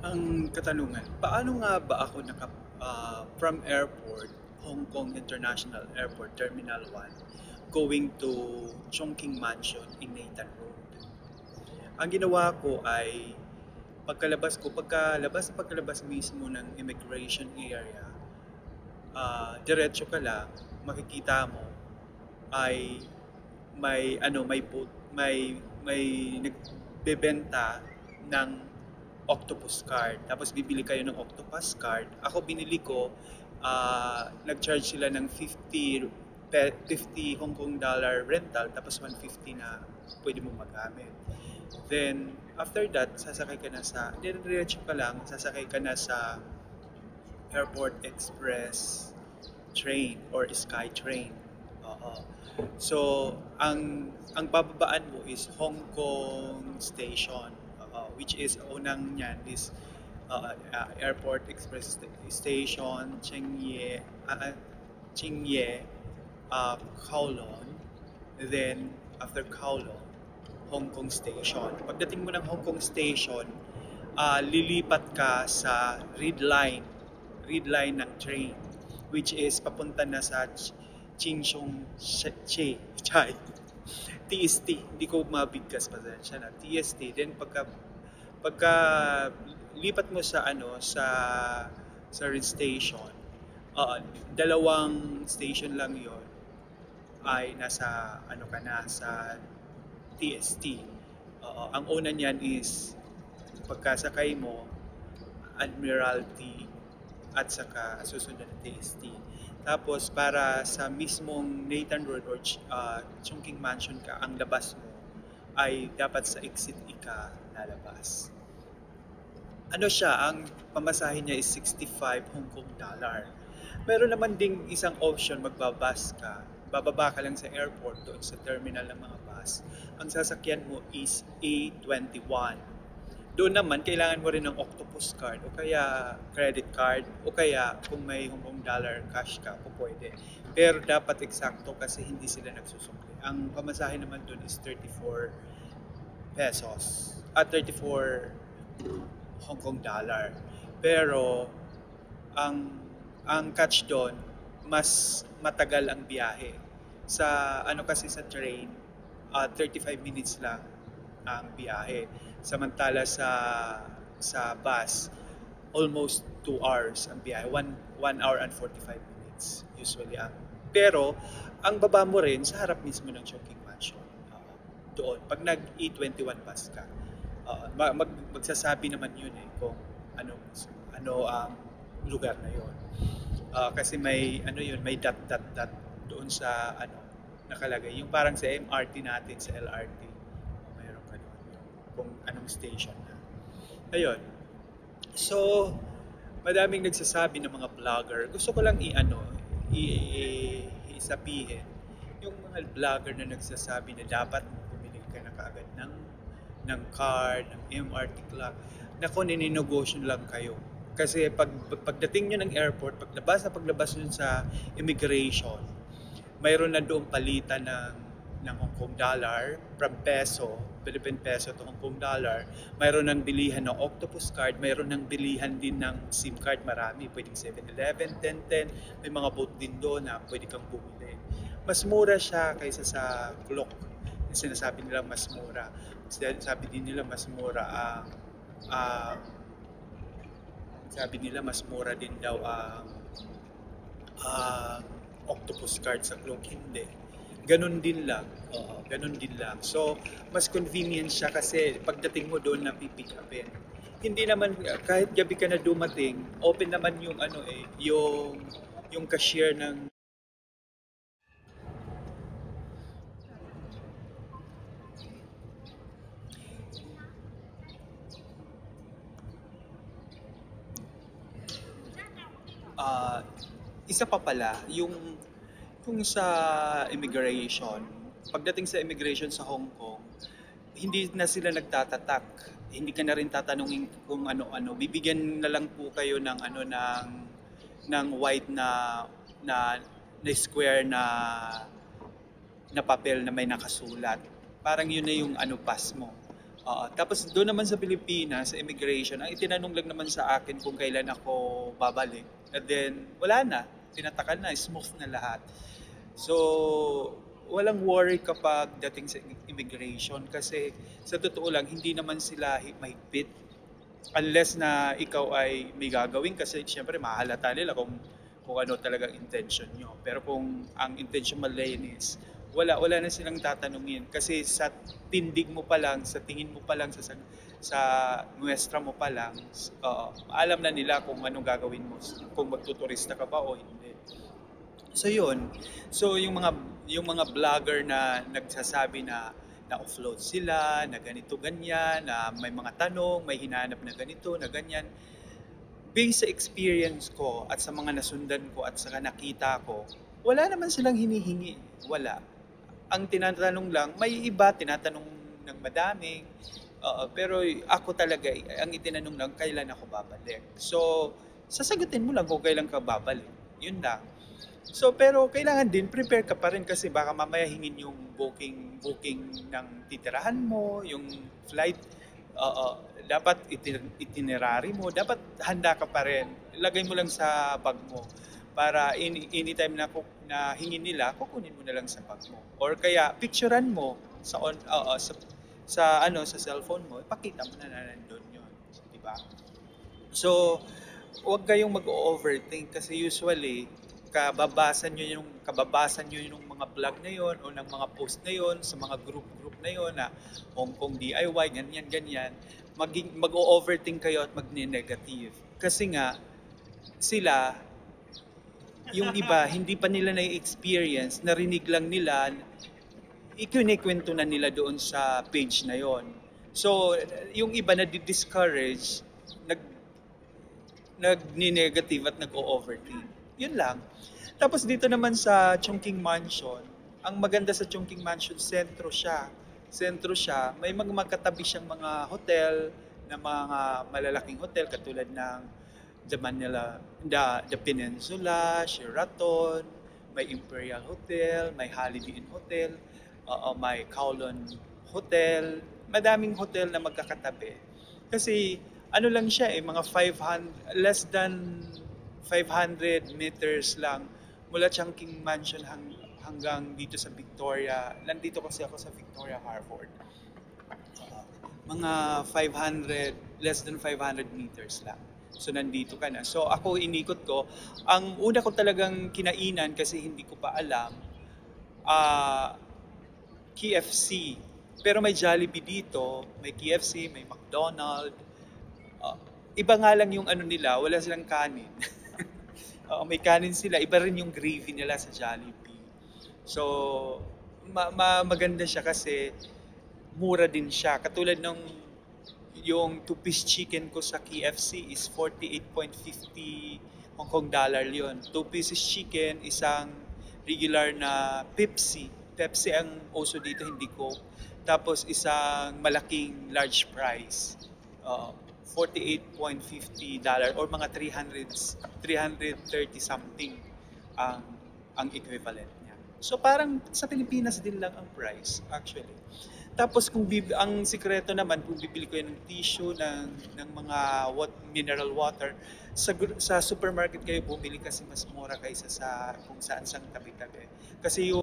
Ang katanungan, paano nga ba ako from airport, Hong Kong International Airport, Terminal 1, going to Chongqing Mansion in Nathan Road? Ang ginawa ko ay pagkalabas mismo ng immigration area, diretso ka lang, makikita mo ay may boat, may nagbebenta ng octopus card. Tapos bibili kayo ng octopus card. Ako binili ko, nag-charge sila ng 50 Hong Kong dollar rental tapos 150 na pwede mo magamit. Then after that, sasakay ka na sa diretso ka lang, sasakay ka na sa Airport Express train or Sky train. Oo. So, ang bababaan mo is Hong Kong Station, which is unang niyan is Airport Express Station, Chingye, Kowloon. Then, after Kowloon, Hong Kong Station. Pagdating mo ng Hong Kong Station, lilipat ka sa Red Line ng train, which is papunta na sa Chingsong Chai. TST, hindi ko mabigkas pasensya na. TST, then pagka lipat mo sa sa red station, uh, dalawang station lang yon ay nasa ka na sa TST. Ang una niyan is pagkasakay mo, Admiralty at saka susunod na TST. Tapos para sa mismong Nathan Road or Chungking Mansion ka, ang labas mo ay dapat sa exit ika lalabas. Ano siya, ang pamasahe niya is 65 Hong Kong dollar. Meron naman ding isang option, magbabas ka. Bababa ka lang sa airport doon sa terminal ng mga bus. Ang sasakyan mo is A21. Doon naman, kailangan mo rin ng octopus card o kaya credit card o kaya kung may Hong Kong dollar cash ka, po pwede. Pero dapat eksakto kasi hindi sila nagsusukli. Ang pamasahe naman doon is 34 pesos at 34 Hong Kong dollar. Pero ang catch doon, mas matagal ang biyahe. Sa kasi sa train, 35 minutes lang ang biyahe. Samantala sa bus, almost 2 hours ang biyahe. 1 hour and 45 minutes usually ang. Pero ang baba mo rin sa harap mismo ng Chongqing Mansion. Doon pag nag-E21 bus ka. Magsasabi naman yun kung ano ano ang lugar na yun. Kasi may yun, may dot doon sa nakalagay. Yung parang sa MRT natin, sa LRT. Mayroon ka doon kung anong station na. Ayun. So, madaming nagsasabi ng mga vlogger. Gusto ko lang isabihin yung mga vlogger na nagsasabi na dapat bumili ka na kaagad ng card, ng MRT clock. Naku, nininegosyo lang kayo. Kasi pagdating nyo ng airport, paglabas nyo sa immigration, mayroon na doon palitan ng Hong Kong dollar from peso, Philippine peso to Hong Kong dollar. Mayroon ng bilihan ng octopus card, mayroon ng bilihan din ng SIM card, marami. Pwedeng 7-Eleven, 10-10, may mga boat din doon na pwede kang bumili. Mas mura siya kaysa sa Klook. Sinasabi nila mas mura. Sabi din nila mas mura ang sabi nila mas mura din daw ang octopus card sa Klook. Hindi. Ganun din lang. Ganun din lang. So, mas convenient siya kasi pagdating mo doon na pipick upin. Hindi naman, kahit gabi ka na dumating, open naman yung yung cashier ng uh, isa pa pala, yung sa immigration, pagdating sa immigration sa Hong Kong, hindi na sila nagtatatak. Hindi ka na rin tatanungin kung ano-ano. Bibigyan na lang po kayo ng ng white na, na square na papel na may nakasulat. Parang yun na yung pass mo. Tapos doon naman sa Pilipinas, sa immigration, ang itinanong lang naman sa akin kung kailan ako babalik. And then, wala na. Tinatakan na, smooth na lahat. So, walang worry kapag dating sa immigration kasi sa totoo lang, hindi naman sila mahigpit unless na ikaw ay may gagawin kasi siyempre mahalata nila kung ano talagang intention nyo. Pero kung ang intention malinis, wala na silang tatanungin kasi sa tindig mo pa lang, sa tingin mo pa lang, sa muestra mo pa lang, alam na nila kung anong gagawin mo, kung magtuturista ka ba o hindi. So yun. So yung mga vlogger na nagsasabi na offload sila, na ganito ganyan, na may mga tanong, may hinahanap na ganito, na ganyan. Based sa experience ko at sa mga nasundan ko at sa nakita ko, wala naman silang hinihingi. Wala. Ang tinatanong lang, may iba tinatanong ng madaming, pero ako talaga, ang itinanong lang, kailan ako babalik. So, sasagutin mo lang kung kailan ka babalik. Yun lang. So, pero kailangan din prepare ka pa rin kasi baka mamaya hingin yung booking ng titirahan mo, yung flight, dapat itinerary mo, dapat handa ka pa rin. Ilagay mo lang sa bag mo para anytime na hingin nila, kukunin mo na lang sa bag mo. Or kaya picturean mo sa cellphone mo, ipakita mo na nandoon 'yon, di ba? So, huwag kayong mag-overthink kasi usually kababasa nyo yung mga vlog na yon o ng mga post na yon sa mga group na yon na Hong Kong DIY, ganyan. Mag-overthink kayo at magne-negative. Kasi nga, sila, yung iba, hindi pa nila na-experience, narinig lang nila, ikinikwento na nila doon sa page na yon. So, yung iba na discourage nag-negative at nag-overthink. Yun lang. Tapos dito naman sa Chongqing Mansion, ang maganda sa Chongqing Mansion, Sentro siya. May mga magkatabi siyang mga hotel, na mga malalaking hotel katulad ng the Peninsula, Sheraton, may Imperial Hotel, may Holiday Inn Hotel, may Kowloon Hotel, madaming hotel na magkakatabi. Kasi ano lang siya mga 500, less than 500 meters lang mula Chungking Mansion hanggang dito sa Victoria. Nandito kasi ako sa Victoria Harbour. Mga 500, less than 500 meters lang. So nandito ka na. So ako inikot ko. Ang una ko talagang kinainan kasi hindi ko pa alam, KFC. Pero may Jollibee dito, may KFC, may McDonald's. Iba nga lang yung ano nila, wala silang kanin. May kanin sila, iba rin yung gravy nila sa Jollibee. So, maganda siya kasi mura din siya. Katulad ng yung two-piece chicken ko sa KFC is 48.50 Hong Kong dollar yun. Two pieces chicken, isang regular na Pepsi. Pepsi ang uso dito, hindi Coke. Tapos isang malaking large price. 48.50 dollar or mga 330 something ang equivalent niya. So parang sa Pilipinas din lang ang price actually. Tapos ang sikreto naman kung bibili ko ng tissue ng mga mineral water sa supermarket kayo bumili kasi mas mura kaysa sa kung saan sang tabi-tabi. Kasi yung